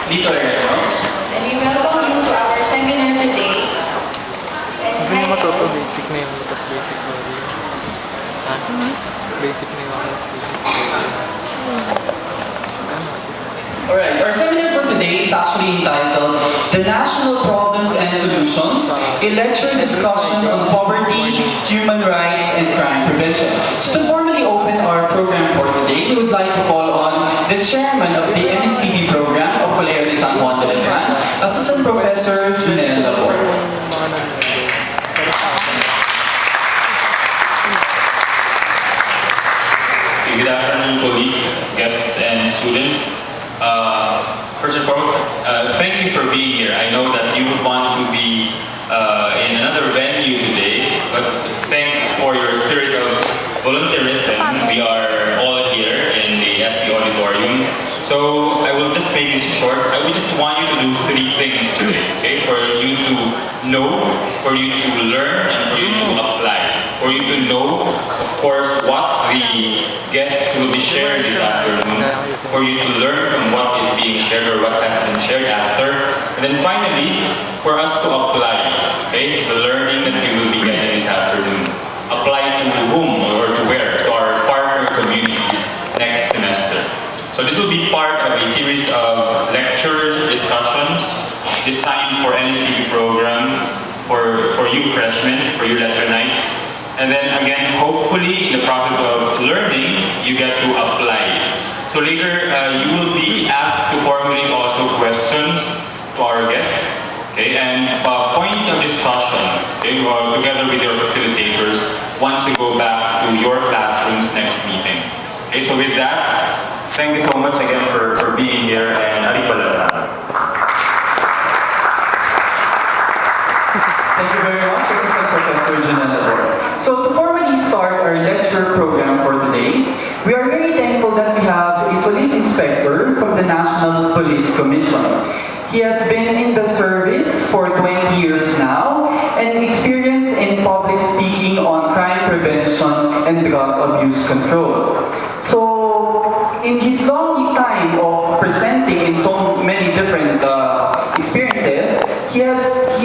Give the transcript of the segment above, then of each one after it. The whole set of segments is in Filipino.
Dito rin, no? And we welcome you to our seminar today. Hindi mo matuto, basic na yung lutas basic story. Ha? Basic na yung lutas basic story. Alright, our seminar for today is actually entitled The National Problems and Solutions, a lecture discussion on poverty, human rights, and crime prevention. So to formally open our program for today, we would like to call on the chairman of the NSTP program of Colegio de San Juan de Letrán, Assistant Professor Junel Laporte. Good afternoon, colleagues, guests, and students. First and foremost, thank you for being here. I know that you would want to be in another venue today, but thanks for your spirit of volunteerism. We are all here in the SC Auditorium. So I will just make this short. I would just want you to do 3 things today, okay? For you to know, for you to learn, and for you to apply. For you to know, of course, what the guests will be sharing this afternoon, for you to learn from what is being shared or what has been shared after, and then finally, for us to apply, okay, the learning that we will be getting this afternoon. Apply to whom or to where? To our partner communities next semester. So this will be part of a series of lectures, discussions, designed for NSTP program, for you freshmen, for you Letranites. And then again, hopefully in the process of learning, you get to apply. So later, you will be asked to formulate also questions to our guests, okay, and points of discussion, okay, together with your facilitators once you go back to your classrooms next meeting. Okay, so with that, thank you so much again for being here, and Aripala. Thank you very much, Assistant Professor Junel Laporte. So to formally start our lecture program for today, we are very thankful that we have a police inspector from the National Police Commission. He has been in the service for 20 years now and experience in public speaking on crime prevention and drug abuse control. So in his long time of presenting in so many different experiences, he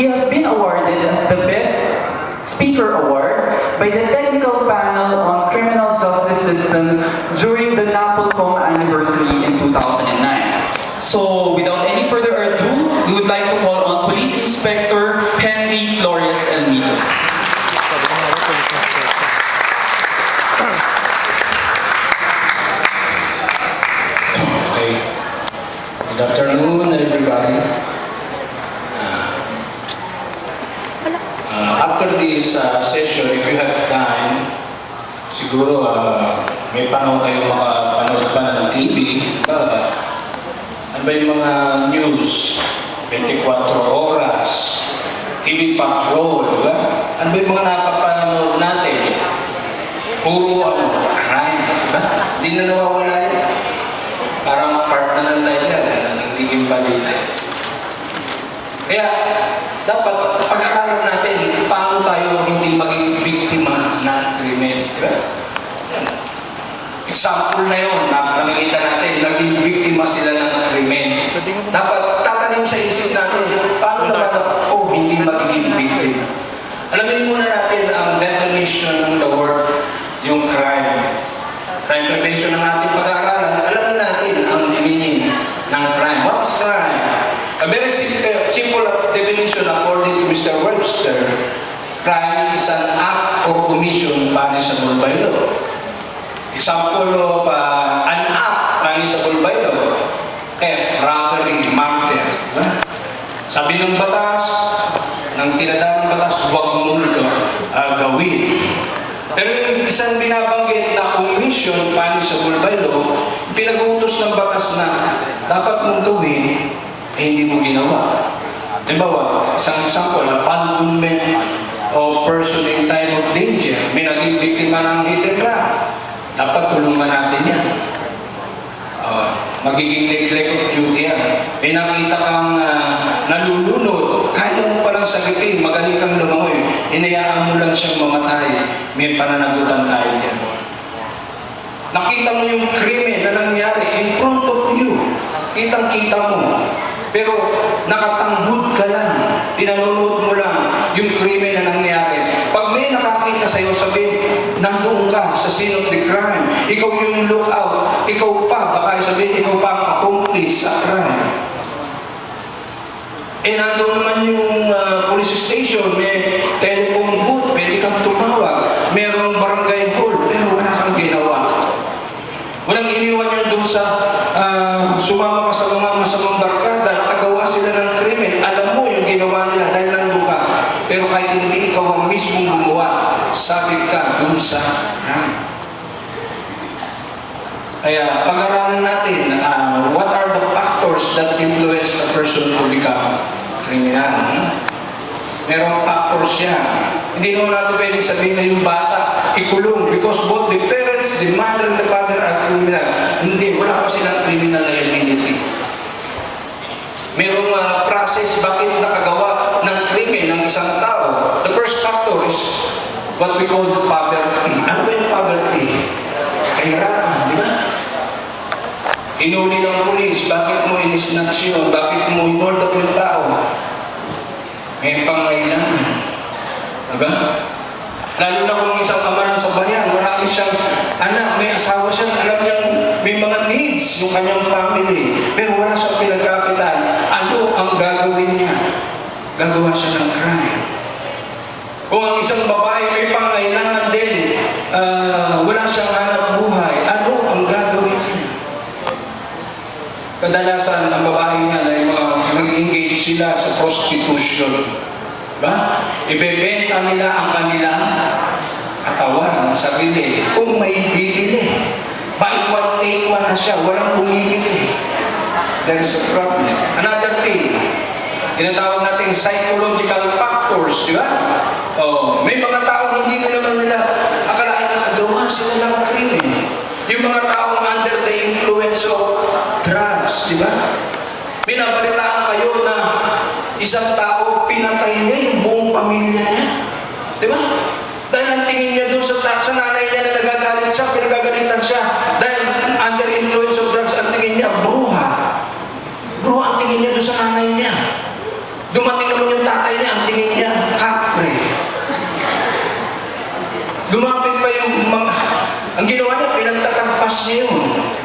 has been awarded as the Best Speaker Award by the Technical Panel on Criminal Justice System during the NAPOLCOM anniversary in 2009. So without any further ado, we would like to call on Police Inspector Henry Flores Elmito. Okay. Good afternoon, everybody. After this session, if you have time, siguro may panahon kayo makapanood pa ng TV. Ano ba yung mga news? 24 oras, TV Patrol, di ba? Ano ba yung mga napapanood natin? Puro crime, di ba? Hindi na nawawala yan. Parang part na ng life yan, nagiging balita. Kaya, dapat pag-aralan natin paano tayo hindi maging biktima ng krimen. Diba? Example na yun, nakikita natin, naging biktima sila ng krimen. Dapat tatanim sa isip natin, paano naman ako hindi magiging biktima? Alamin muna natin ang definition ng the word, yung crime. Crime prevention ng ating pag-aaralan, alamin natin ang meaning ng crime. What is crime? A very simple definition according to Mr. Webster, crime is an act or commission punishable by law. Example of an act punishable by law, theft, robbery, murder. Sabi ng batas, ng tinadang batas, huwag mo gawin. Pero yung isang binabanggit na commission punishable by law, pinag-uutos ng batas na dapat mong gawin, hindi mo ginawa. Halimbawa, isang example, abandonment of person in time of danger. May naging biktima ng hit and run. Dapat tulungan natin yan. Magiging neglect of duty yan. May nakita kang nalulunod, kaya mo palang sagitin, magaling kang lumangoy, hinayaan mo lang siyang mamatay, may pananagutan tayo dyan. Nakita mo yung krimen na nangyari in front of you. Kitang-kita mo. Pero nakatanghod ka lang, pinanonood mo lang yung krimen na nangyari. Pag may nakakita sa'yo, sabihin, nandoon ka sa scene of the crime. Ikaw yung lookout. Ikaw pa, baka sabihin, ikaw pa ang accomplice sa crime. Eh, nandoon naman yung police station, may telephone booth, pwede kang tumawag. Merong barangay hall, pero wala kang ginawa. Walang iniwan yun doon sa sumama ka sa mga masamang barkada, nakagawa sila ng krimen. Alam mo yung ginawa nila dahil nandun ka. Pero kahit hindi ikaw ang mismong gumawa, sabit ka doon sa crime. Kaya pag-aralan natin, what are the factors that influence a person to become criminal? Merong factors yan. Hindi naman natin pwedeng sabihin na yung bata ikulong because both the parents, the mother and the father are criminal. Hindi, wala pa silang criminal liability. Merong process bakit nakagawa ng krimen ng isang tao. The first factor is what we call poverty. Ano ba yung poverty? Kahirapan, di ba? Inuli ng pulis, bakit mo inisnatch yun? Bakit mo inold up yung tao? May pangailangan. Diba? Lalo na kung isang ama ng sabayan, marami siyang anak, may asawa siya, alam niyang may mga needs yung kanyang family, pero wala siyang pinagkakitaan. Ano ang gagawin niya? Gagawa siya ng crime. Kung ang isang babae may pangailangan din, wala siyang hanap buhay, ano ang gagawin niya? Kadalasan ang babae niya ay mag-engage sila sa prostitution. Diba? Ibebenta nila ang kanilang katawan, sarili. Kung may bibili, buy one, take one na siya, walang bumibili. There is a problem. Another thing, tinatawag natin psychological factors, di ba? Oh, may mga tao hindi naman nila akalain nakagawa sila ng krimen. Yung mga tao under the influence of drugs, di ba? Binabalitaan kayo na isang tao pinatay niya yung buong pamilya niya. Di ba? Dahil ang tingin niya doon sa nanay niya na nagagalit siya, pinagagalitan siya. Dahil under influence of drugs, ang tingin niya, bruha. Bruha ang tingin niya doon sa nanay niya. Dumating naman yung tatay niya, ang tingin niya, kapre. Lumapit pa yung mga... Ang ginawa niya, pinagtatagpas niya yun.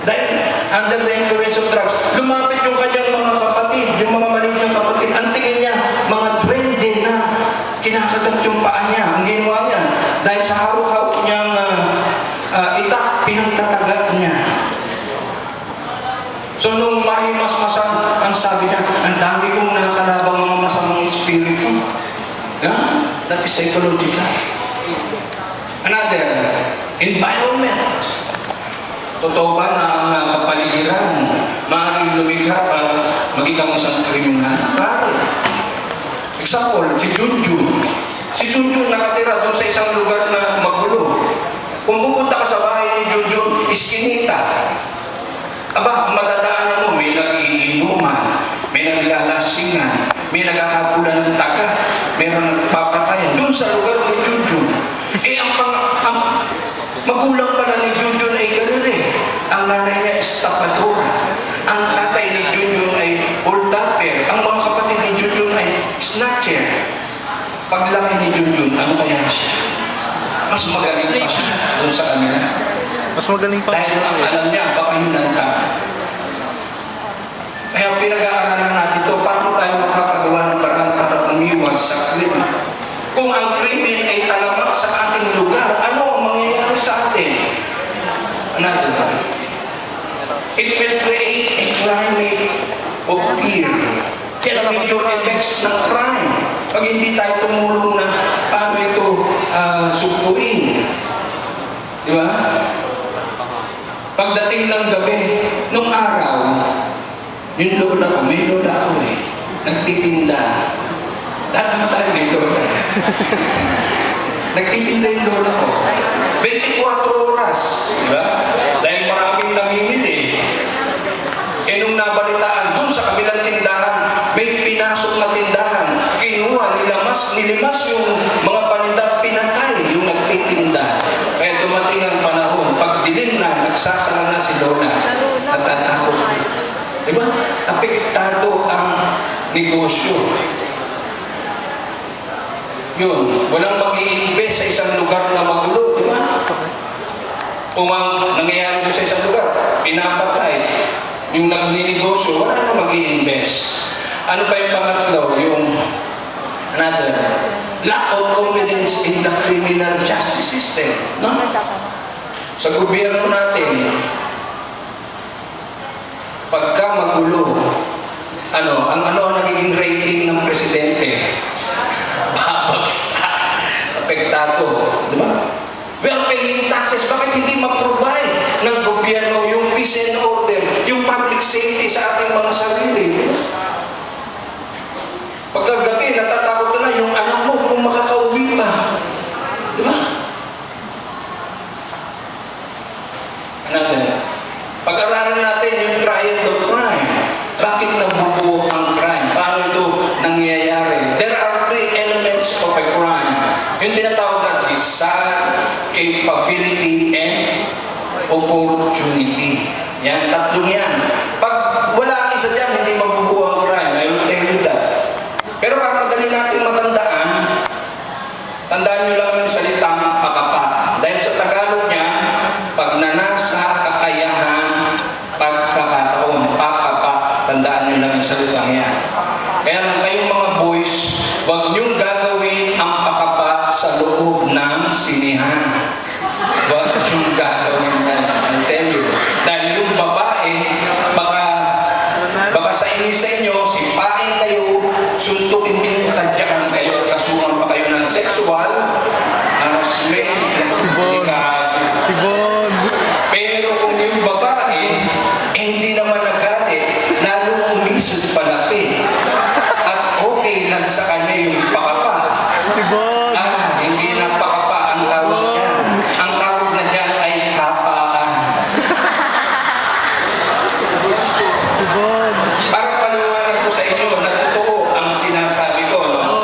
Dahil under the influence of drugs, lumapit yung kanyang mga kapatid, yung mga maliit niyang kapatid. Ang tingin niya, mga duwende na kinakagat yung paa niya. Ang ginawa niya, dahil sa hawak-hawak niyang itak, pinagtatagat niya. So nung mahimas-masan, ang sabi niya, ang dami kong nakakalabang mga masamang espiritu. Yeah? That is psychological. Another, environment. Totoo ba na ang kapaligiran maaaring lumikha para maging isang kriminal? Pare. Example, si Junjun. Si Junjun nakatira doon sa isang lugar na magulo. Kung pupunta ka sa bahay ni Junjun, iskinita. Aba, madadaanan mo, may nag-iinuman, may naglalasingan, may naghahabulan ng taga, mayroon nagpapatayan. Doon sa lugar ni Junjun. Eh, ang magulang pala ni Junjun ay gano'n eh. Ang nanay niya is tapadora. Ang tatay ni Junjun ay old-tapper. Ang mga kapatid ni Junjun ay snatcher. Paglaki ni Junjun, ano kaya siya? Mas magaling pa siya doon sa kanila. Mas magaling pa. Dahil ang alam niya, baka yun ang tama. Kaya pinag-aaralan natin ito, paano tayo makakagawa ng parang para umiwas sa krimen? Kung ang krimen ay talamak sa ating lugar, ano ang mangyayari sa atin? Another one. It will create a climate of fear. Yan ang major effects ng crime. Pag hindi tayo tumulong na paano ito sukuin. Di ba? Pagdating ng gabi, nung araw, yung lola ko, may lola ako eh, nagtitinda. Lahat naman tayo may lola. Nagtitinda yung lola ko. 24 oras, di ba? Dahil maraming namimili. Eh nung nabalitaan, dun sa kabilang tindahan, may pinasok na tindahan. Kinuha, nilimas yung mga paninda, pinatay yung nagtitinda. Kaya dumating ang panahon, pag dilim na, nagsasara na si lola, natatakot na. Diba? Tapi apektado ang negosyo. Yun, walang mag-i-invest sa isang lugar na magulo, di ba? Kung ang nangyayari doon sa isang lugar, pinapatay, yung nagninegosyo, wala na mag-i-invest. Ano pa yung pangatlo? Yung another, lack of confidence in the criminal justice system. No? Sa gobyerno natin, pagka magulo, ang nagiging rating ng presidente? Babagsak, apektado, di ba? We are paying taxes, bakit hindi ma-provide ng gobyerno yung peace and order, yung public safety sa ating mga sarili? Di ba? Pagkagabi, natatakot ka na yung anak mo kung makakauwi pa. Di ba? Pag-aralan natin yung triad of crime. Bakit nabubuo ang crime? Paano ito nangyayari? There are three elements of a crime. Yung tinatawag na desire, capability, and opportunity. Yan, tatlong yan. Pag wala ang isa dyan, hindi mabubuo ang crime. I will tell you that. Pero para madali natin matandaan, tandaan nyo lang yung salitang pakapa. Dahil sa Tagalog niya, pagnanasa, kakayahan, pagkakataon, pakapa. Tandaan nyo lang yung salitang yan. Kaya lang kayong mga boys, huwag nyong gagawin ang pakapa sa loob ng sinihan. Huwag nyong gagawin yan. I'll tell you. Dahil yung babae, baka sa inyo, sipain kayo, suntukin kayo, tadyakan kayo, kasuhan pa kayo ng sexual, harassment, Sibon! pero kung yung babae, hindi naman nagalit, lalo umisod palapit. At okay lang sa kanya yung pakapa. Sibon! Hindi na pakapa ang tawag niya. Ang tawag na dyan ay kapaan. Sibon! Para paliwanag ko sa inyo na totoo ang sinasabi ko. No?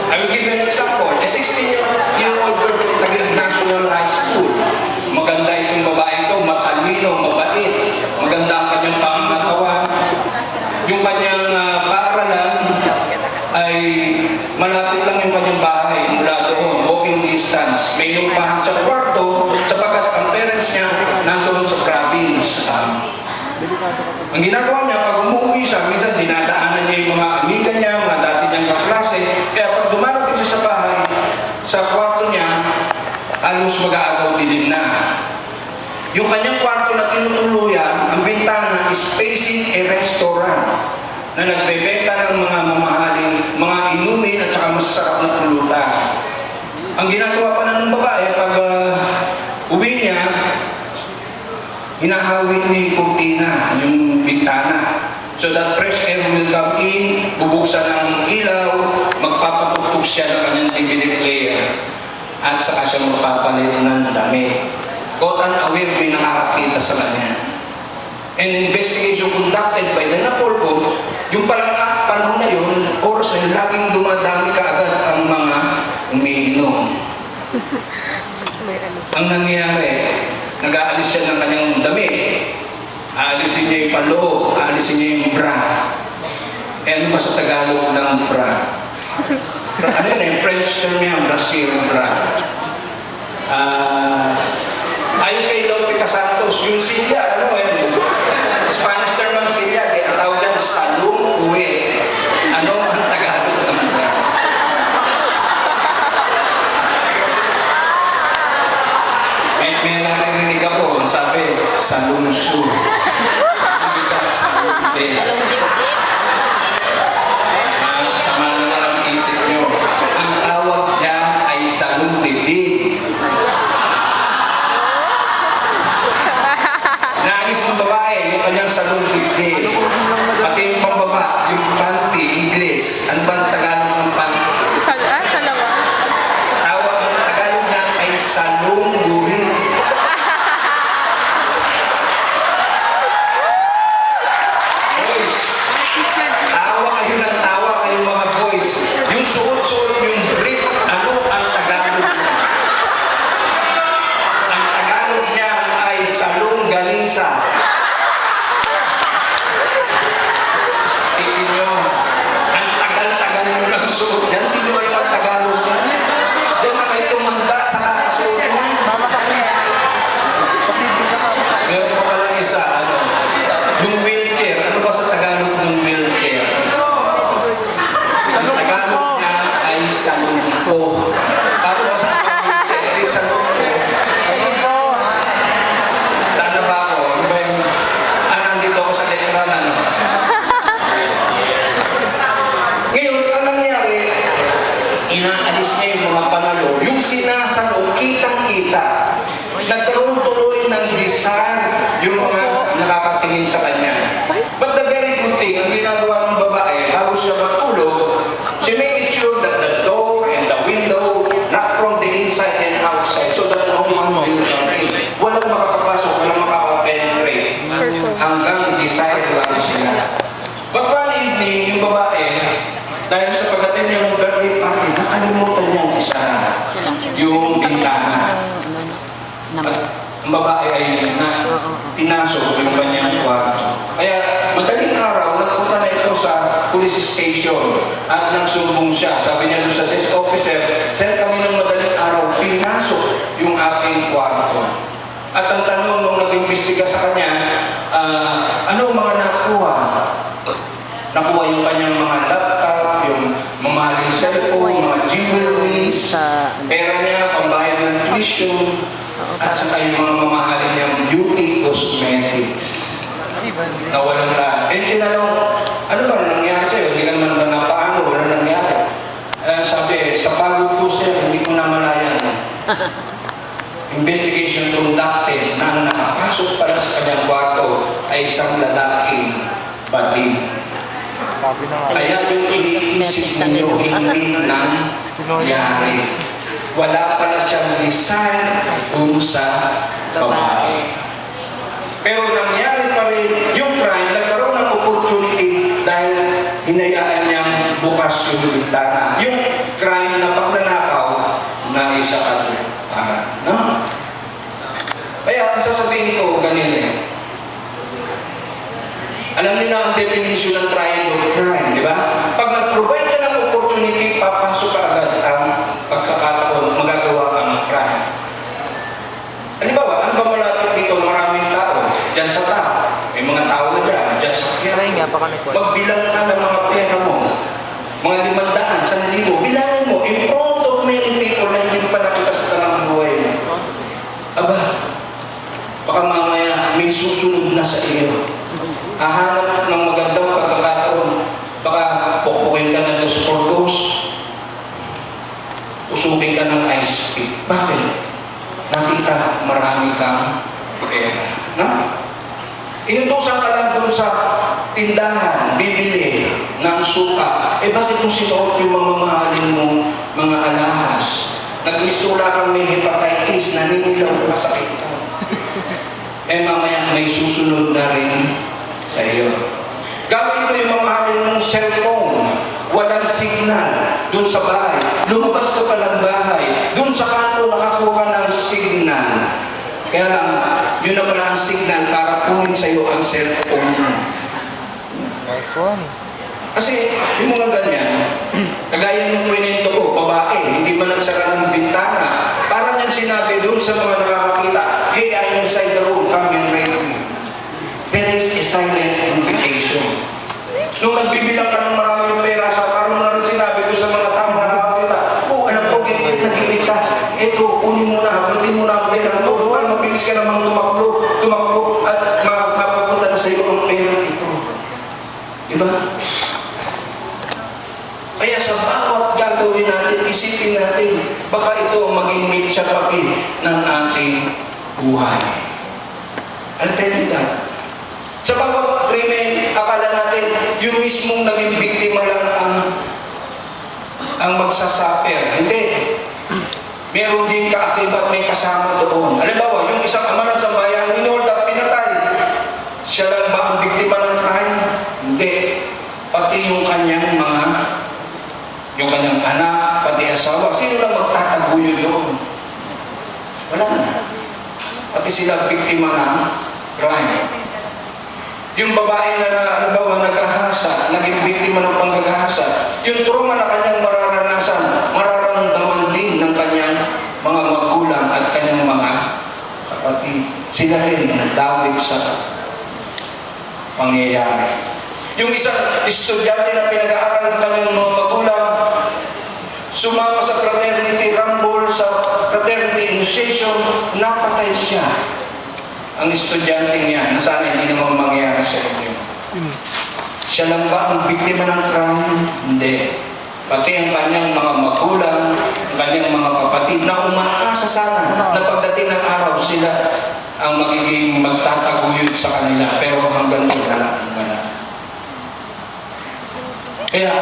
I will give you an example. A 16-year-old girl from Taguig National High School. Maganda itong babae ito, matalino, mabait. Maganda ang kanyang pangangatawan. Yung kanyang paaralan ay malapit lang yung kanyang bahay mula doon, walking distance. May inupahan sa kwarto sapagkat ang parents niya nandoon sa province. Ang ginagawa niya, pag umuwi siya, minsan dinadaanan niya yung mga amiga niya, mga dati niyang kaklase. Kaya pag dumarating siya sa bahay, sa kwarto niya, halos mag-aagaw dilim na. Yung kanyang kwarto na tinutuluyan, ang bintana is facing a restaurant na nagbebenta ng mga mamahaling, mga inumin at saka masasarap na pulutan. Ang ginagawa pa na ng babae, pag uwi niya, hinahawin niya yung kurtina, yung bintana. So that fresh air will come in, bubuksan ng ilaw, magpapatugtog siya ng kanyang DVD player, at saka siya magpapalit ng damit. Caught unaware, may nakakakita sa kanya. An investigation conducted by the Napolcom, yung palang panahon na yun, oras na yun, laging dumadami kaagad ang mga umiinom. Ang nangyayari, nag-aalis siya ng kanyang damit. Aalisin niya yung paloob, aalisin niya yung bra. Ano ba sa Tagalog ng bra? Ano yun eh, French term niya, Brazil bra. Ayon kay Lope Casantos, yung silya, ano yun? Spanish term ng silya, ang tawag yan, salung uwe. Ano ang Tagalog ng bra? May narinig ako, sabi, salungsu. Ang isa, salungte. Sama na lang ang isip nyo. Ang tawag niya ay salungtiti. Naalis ng babae, yung kanyang salungtiti. Pati yung pambaba, yung panty, English. Ano ba ang Tagalog ng panty? Tawag ang Tagalog niya ay salungguri. sinasalong, kitang-kita. Nagkaroon tuloy ng design yung mga nakakatingin sa kanya. But the very good thing, ang ginagawa ng babae, bago siya matulog, she made it sure that the door and the window knock from the inside and outside so that no one will come in. Walang makakapasok, walang makakapenetrate. Hanggang desire lang sila. But one evening, yung babae, dahil sa pagdating niya ng birthday party, nakalimutan niyang isara yung bintana. Ang babae ay pinasok yung kanyang kwarto. Kaya madaling araw, nagpunta na ito sa police station at nagsumbong siya. Sabi niya doon sa desk officer, "Sir, kami ng madaling araw, pinasok yung aking kwarto." At ang tanong nung nag-imbestiga sa kanya, ano mga nakuha? Nakuha yung kanyang mga laptop, yung mamahaling cellphone, mga jewelries, pera niya, pambayad ng tuition, at saka yung mga mamahalin niyang beauty cosmetics. Na walang lahat. Eh, tinanong, ano ba nangyari sa'yo? Hindi ka naman ba napaano? Wala nangyari. Sabi, sa pagod ko sir, hindi ko namalayan. Investigation conducted na ang nakapasok pala sa kanyang kwarto ay isang lalaking bading. Kaya yung iniisip ninyo hindi nangyari. Wala pala siyang desire dun sa babae. Pero nangyari pa rin yung crime, nagkaroon ng opportunity dahil hinayaan niyang bukas yung bintana. Yung crime na pagnanakaw na isa katuparan. No? Kaya ang sasabihin ko ganito eh. Alam niyo na ang definition ng triangle crime, di ba? Pag nag-provide ka ng opportunity, papasok ka agad ang pagkakataon, magagawa ka ng crime. Halimbawa, ano ba malapit dito? Maraming tao. Diyan sa tao. May mga tao na dyan. Diyan sa kaya. Magbilang ka ng mga pera mo. Mga 500, 1,000. Bilangin mo. In front of many people na hindi pa nakita sa tanang buhay mo. Aba, baka mamaya may susunod na sa iyo. Hahanap ng magandang pagkakataon. Baka pupukin ka ng 2x2. Usupin ka ng ice cream. Bakit? Nakita marami kang pera. Na? Inutusan ka lang doon sa tindahan, bibili ng suka. Eh bakit mo sinuot yung mga mamahalin mong mga alahas? Nagmistula kang may hepatitis, naninilaw ka sa kita. Eh mamaya may susunod na rin sa iyo. Gawin mo yung mamahalin mong cellphone. Walang signal doon sa bahay. Lumabas ka pa ng bahay. Doon sa kanto nakakuha ng signal. Kaya lang, yun na pala ang signal para kunin sa iyo ang cellphone mo. Nice one. Kasi yung mga ganyan, kagaya ng kwento ko, babae, hindi man nagsara ng bintana. Parang yan sinabi doon sa mga nakakakita, "Hey, I'm inside the room, come and rape me." There is a silent invitation. Nung nagbibilang ka ng maraming pera, sa parang na rin sinabi ko sa mga tao na nakakita, "Oh, alam ko, nag-ibig ka. Eto, kunin mo na, haputin mo na ang pera mo. Mabilis ka namang tumakbo, at mapapunta na sa iyo ang pera ito." Diba? Kaya sa bawat gagawin natin, isipin natin, baka ito maging mitsyapaki ng ating buhay. I'll tell you that. Sa bawat krimen, akala natin, yung mismong naging biktima lang ang magsasaper. Hindi. Meron din kaakibat, may kasama doon. Halimbawa, yung isang ama ng sambayan, hinold up, pinatay. Siya lang ba ang biktima ng crime? Hindi. Pati yung kanyang anak, pati asawa, sino lang magtataguyod doon? Wala na. Pati sila biktima ng crime. Yung babae na halimbawa nagahasa, naging biktima ng panggagahasa, yung trauma na kanyang mararamdaman din ng kanyang mga magulang at kanyang mga kapatid. Sila rin nadawit sa pangyayari. Yung isang estudyante na pinag-aaral ng kanyang mga magulang, sumama sa fraternity rumble, sa fraternity initiation, napatay siya. Ang estudyante niya, na sana hindi naman mangyayari sa inyo. Siya lang ba ang biktima ng crime? Hindi. Pati ang kanyang mga magulang, kanyang mga kapatid na umaasa sana na pagdating ng araw sila ang magiging magtataguyod sa kanila, pero hanggang wala. Kaya,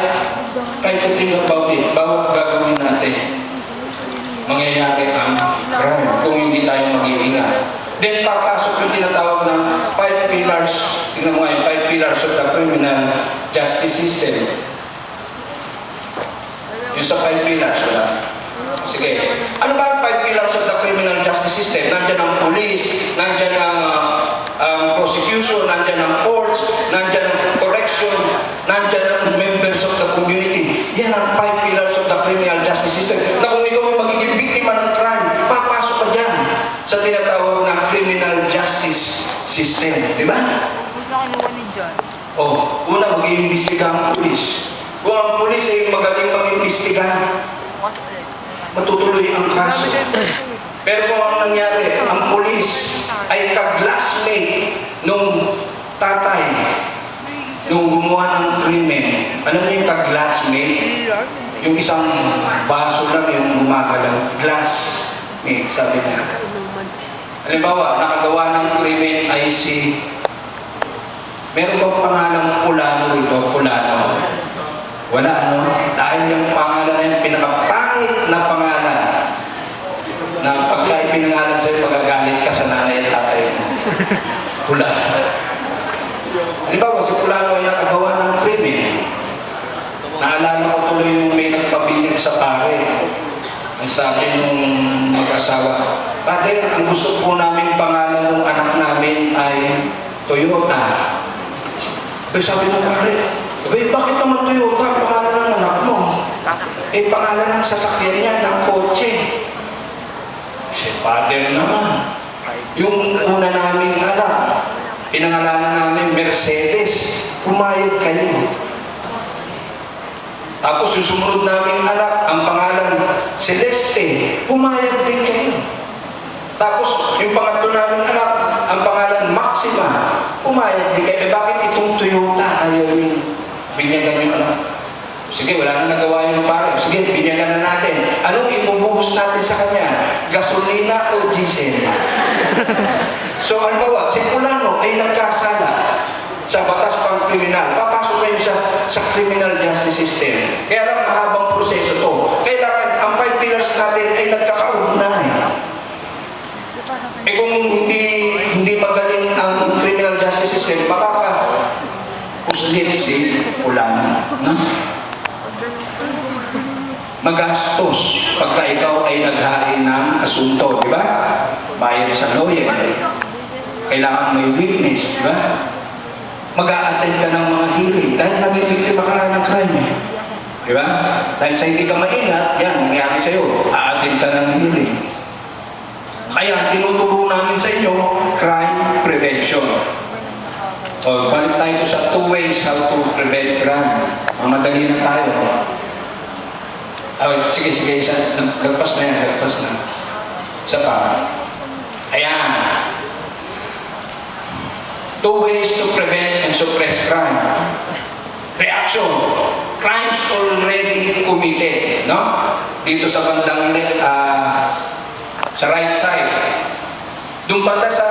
try to think about it. Bawat gagawin natin, mangyayari ang crime kung hindi tayo mag-iingat. Then papasok yung tinatawag ng 5 pillars, tingnan mo nga yung 5 pillars of the criminal justice system. Yung sa 5 pillars, wala. Sige. Ano ba ang 5 pillars of the criminal justice system? Nandyan ang police, nandyan ang prosecution, nandyan ang courts, nandyan ang correction, nandyan ang members of the community. Yan ang 5 pillars of the criminal justice system. Na kung ikaw ay magiging biktima ng crime, papasok ka dyan sa tinatawag na criminal justice system. Di ba? Oh, una, mag-iimbestiga ang pulis. Kung ang pulis ay magaling mag-iimbestiga, matutuloy ang kaso. Pero kung ang nangyari, ang pulis ay ka-classmate nung tatay, nung gumawa ng krimen. Alam niyo yung ka-classmate? Yung isang baso lang yung gumagalaw. Glassmate, sabi niya. Halimbawa, nakagawa ng krimen ay si... Meron bang pangalang Pulano rito? Pulano? Wala, ano? Dahil yung pangalan na yung pinakapangit na pangalan na pagka ipinangalan sa'yo, pagagalit ka sa nanay at tatay mo. Pula. Halimbawa, si Pulano ay nakagawa ng krimen. Naalala ko tuloy yung may nagpabinyag sa pare. Ang sabi nung mag-asawa, "Father, ang gusto po namin pangalan ng anak namin ay Toyota." Pero sabi ng pare, "Bakit naman Toyota ang pangalan ng anak mo? Eh, pangalan ng sasakyan niya, ng kotse." Si Father naman, yung una naming anak, pinangalanan namin Mercedes, pumayag kayo. Tapos yung sumunod naming anak, ang pangalan Celeste, pumayag din kayo. Tapos yung pangatlo naming anak, ang pangalan Maxima, pumayag din kayo. Bakit itong Toyota ayaw yung binyagan yung anak? Sige, wala na nagawa yung pare. Sige, binyagan na natin. Anong ibubuhos natin sa kanya? Gasolina o diesel? So, halimbawa, si Pulano ay nagkasala sa batas pang kriminal. Papasok kayo sa criminal justice system. Kaya lang mahabang proseso to. Kailangan ang 5 pillars natin ay nagkakaugnay. Eh kung hindi magaling ang criminal justice system, makaka-puslit si Pulano. Magastos pagka ikaw ay naghain ng asunto, di ba? Bayad sa lawyer. Kailangan may witness, di ba? Mag-a-attend ka ng mga hearing dahil naging biktima ka ng crime. Di ba? Dahil sa hindi ka maingat, yan, nangyari sa'yo, a-attend ka ng hearing. Kaya, tinuturo namin sa inyo, crime prevention. O, balik tayo sa 2 ways how to prevent crime. Mamadali na tayo. Sige, lagpas na yan, lagpas na. Isa pa. Ayan. 2 ways to prevent and suppress crime. Reaction. Crimes already committed, no? Dito sa bandang sa right side. Doon banda sa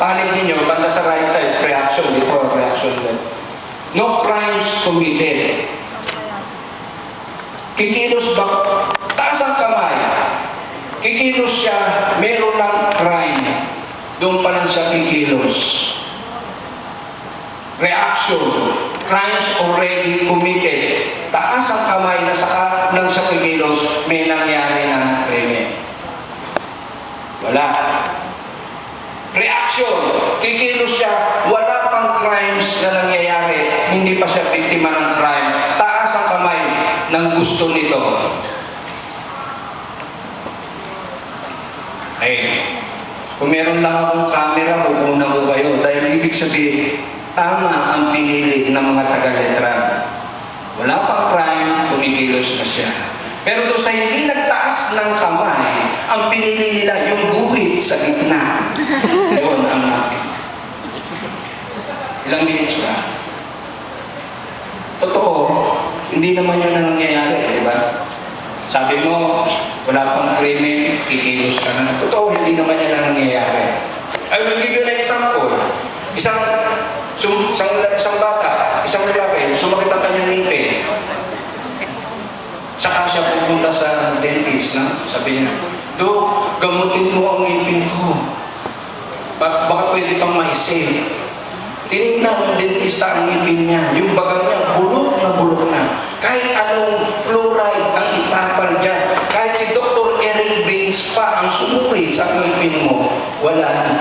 panig ninyo, banda sa right side, reaction dito, reaction din. No crimes committed. Kikilos ba? Taas ang kamay. Kikilos siya, meron ng crime. Doon pa lang siya kikilos. Reaction. Crimes already committed. Taas ang kamay na saka lang siya kikilos, may nangyari ng krimen. Wala. Reaction. Kikilos siya, wala pang crimes na nangyayari, hindi pa siya biktima ng crime. Taas ang kamay ng gusto nito. Kung meron lang akong camera, pupunan ko kayo. Dahil ibig sabihin, tama ang pinili ng mga taga-letran. Wala pang crime, kumikilos na siya. Pero doon sa hindi nagtaas ng kamay, ang pinili nila yung guhit sa gitna. Yun ang natin. Ilang minutes ba? Totoo, hindi naman yun ang nangyayari, di ba? Sabi mo, wala pang krimen, kikilos ka na. Totoo, hindi naman yan ang nangyayari. I will give you an example. Isang bata, isang lalaki, sumakit ang kanyang ngipin. Saka siya pupunta sa dentist, na? Sabi niya, Dok, gamutin mo ang ngipin ko. Baka pwede pang maisave. Tinignan ng dentista ang ngipin niya. Yung baga niya, bulok na. Kahit anong fluoride ang ipapal dyan. Kahit si Dr. Eric Bates pa ang sumuri sa ngipin mo, wala na.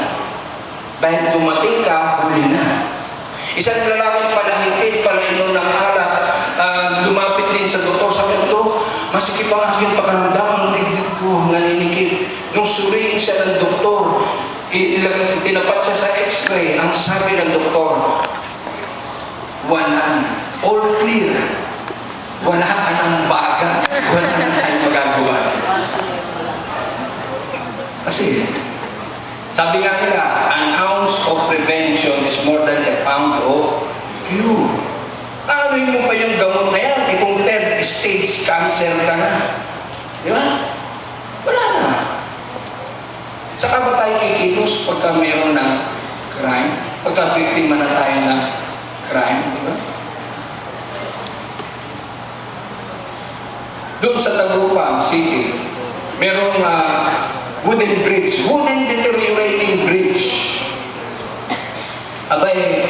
Dahil dumating ka, huli na. Isang lalaking palahitid, palainom ng alak, lumapit din sa doktor, sabi nito, masikip ang aking pakaramdam, ang digdig ko, naninikip. Nung suriin siya ng doktor, tinapat siya sa x-ray, ang sabi ng doktor, wala na, all clear. Wala ka ng baga, wala na tayong magagawa. Kasi, sabi nga nila, an ounce of prevention is more than a pound of cure. Amin mo pa yung gamot na yan, kung third stage cancer ka na. Di ba? Wala na. Saka ba tayo kikilos pagka mayroon ng crime? Pagka biktima na tayo ng crime, di ba? Doon sa Tagupang City, mayroong wooden bridge, wooden deteriorating bridge. Abay,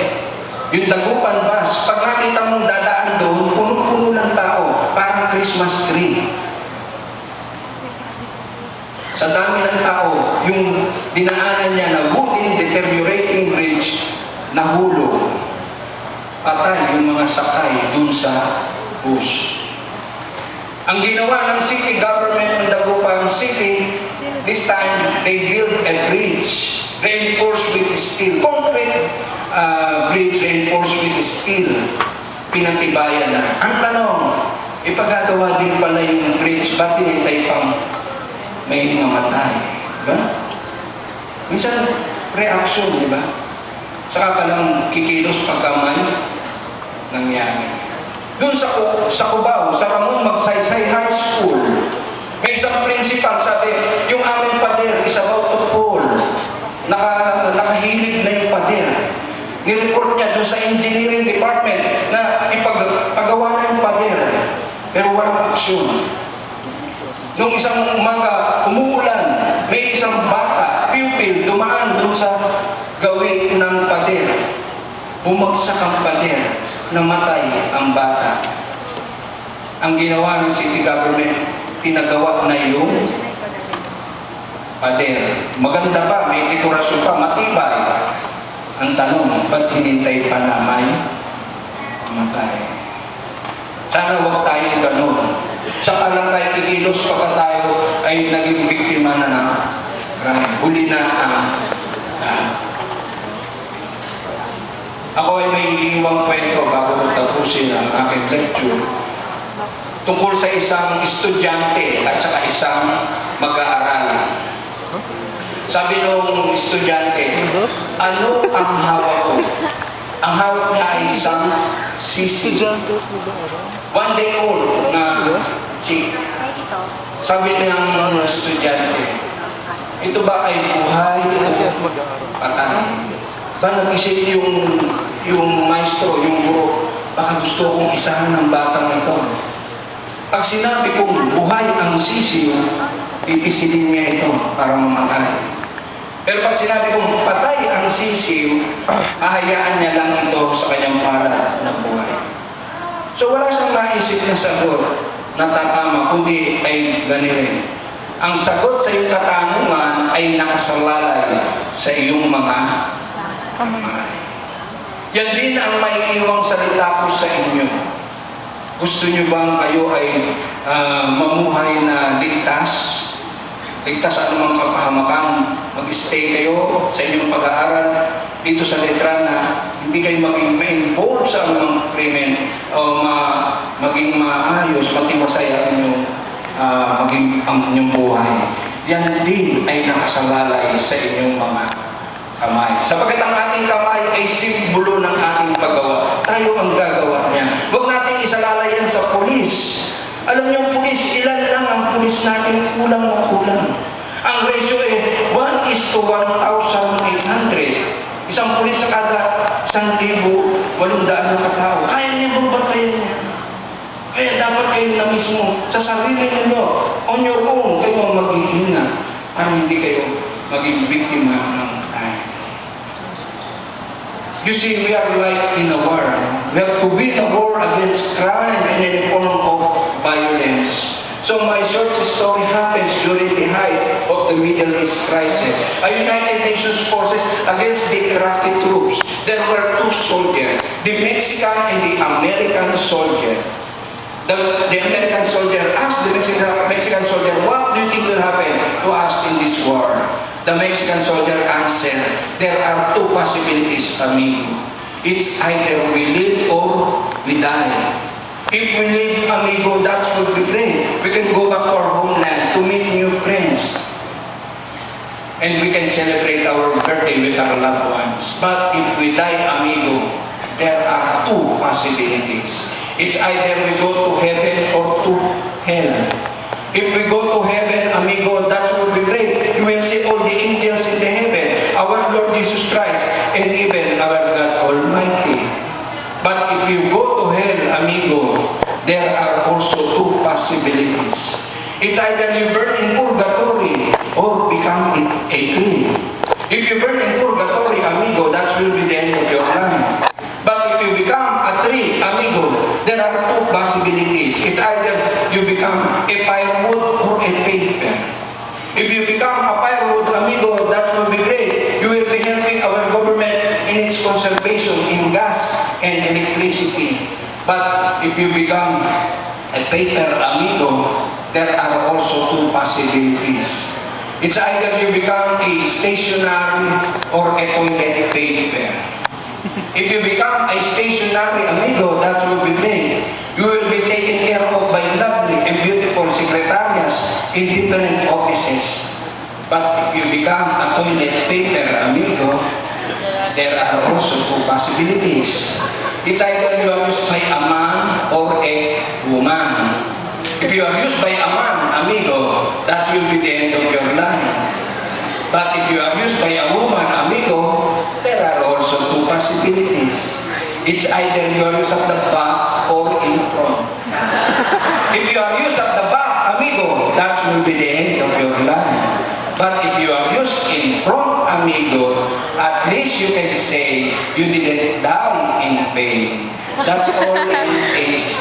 yung Dagupan bus, pag nakita mong dadaan doon, puno-puno ng tao, parang Christmas tree. Sa dami ng tao, yung dinaanan niya na wooden deteriorating bridge, nahulog. Patay yung mga sakay doon sa bus. Ang ginawa ng city government ng Dagupan City, this time, they built a bridge reinforced with steel. Concrete bridge reinforced with steel. Pinatibayan na. Ang tanong, ipagagawa din pala yung bridge, ba't tinitay pang may mamatay? Diba? Minsan, reaction, di ba? Saka ka lang kikilos pagka may nangyari. Doon sa Cubao, sa Ramon Magsaysay High School, may isang principal, sabi, yung aming pader is about to fall. Nakahilid na yung pader. Nireport niya doon sa engineering department na ipagawa na yung pader. Pero walang aksyon. Nung isang umaga, umuulan, may isang bata, pupil, dumaan doon sa gawin ng pader. Bumagsak ang pader. Namatay ang bata. Ang ginawa ng city government, pinagawa na yung pader. Maganda pa, may dekorasyon pa, matibay. Ang tanong, ba't hinintay pa na may mamatay? Sana huwag tayong ganun. Saka lang tayo kikilos pagka tayo ay naging biktima na ng crime. Huli na ang Ako ay may iiwang kwento bago ko tapusin ang aking lecture tungkol sa isang estudyante at saka isang mag-aaral. Sabi nung estudyante, ano ang hawak ko? Ang hawak niya ay isang sisi. 1 day old na chick. Sabi ng estudyante, ito ba ay buhay o patay? Ba nag-isip yung maestro, yung guro, baka gusto kong isahan ng batang ito. Pag sinabi kong buhay ang sisiyo, pipisilin niya ito para mamatay. Pero pag sinabi kong patay ang sisiyo, ahayaan niya lang ito sa kanyang palad na buhay. So wala siyang naisip na sagot na tatama, kundi ay ganito. Ang sagot sa iyong katanungan ay nakasalalay sa iyong mga kamay. Yan din ang maiiwang salita ko sa inyo. Gusto nyo bang kayo ay mamuhay na ligtas? Ligtas sa anumang kapahamakan? Mag-stay kayo sa inyong pag-aaral dito sa letra na hindi kayo maging ma-involve sa anumang krimen o maging maayos, matiwasay ang inyong maging ang inyong buhay. Yan din ay nakasalalay sa inyong mga kamay. Sapagkat ang ating kamay ay simbolo ng ating paggawa. Tayo ang gagawa niya. Huwag natin isalalay yan sa pulis. Alam niyo, pulis, ilan lang ang pulis natin, kulang na kulang. Ang ratio 1:1,800. Isang pulis sa kada 1,800 na katao. Kaya niya bang bantayan niya? Kaya dapat kayo na mismo sa sarili ninyo, on your own, kayo mag-iingat para hindi kayo maging biktima ng crime. You see, we are like in a war. We have to win a war against crime and any form of violence. So my short story happens during the height of the Middle East crisis. A United Nations forces against the Iraqi troops. There were two soldiers, the Mexican and the American soldier. The American soldier asked the Mexican soldier, what do you think will happen to us in this war? The Mexican soldier answered, there are two possibilities, amigo. It's either we live or we die. If we live, amigo, that would be great. We can go back to our homeland to meet new friends. And we can celebrate our birthday with our loved ones. But if we die, amigo, there are two possibilities. It's either we go to heaven or to hell. If we go to heaven, amigo, that will be great. You will see all the angels in the heaven, our Lord Jesus Christ, and even our God Almighty. But if you go to hell, amigo, there are also two possibilities. It's either you burn in purgatory or become a tree. If you burn in purgatory, amigo, that will be the end of your life. But if you become a tree, amigo, there are two possibilities. It's either you become a firewood or a paper. If you become a firewood, amigo, that will be great. You will be helping our government in its conservation in gas and electricity. But if you become a paper, amigo, there are also two possibilities. It's either you become a stationery or a toilet paper. If you become a stationary, amigo, that will be great. You will be taken care of by lovely and beautiful secretariats in different offices. But if you become a toilet paper, amigo, there are also two possibilities. It's either you are used by a man or a woman. If you are used by a man, amigo, that will be the end of your life. But if you are used by a woman, amigo, there are also two possibilities. It's either you are used at the back or in front. If you are used at the back, amigo, that will be the end of your life. But if you are used in front, amigo, at least you can say you didn't die in pain. That's all in age.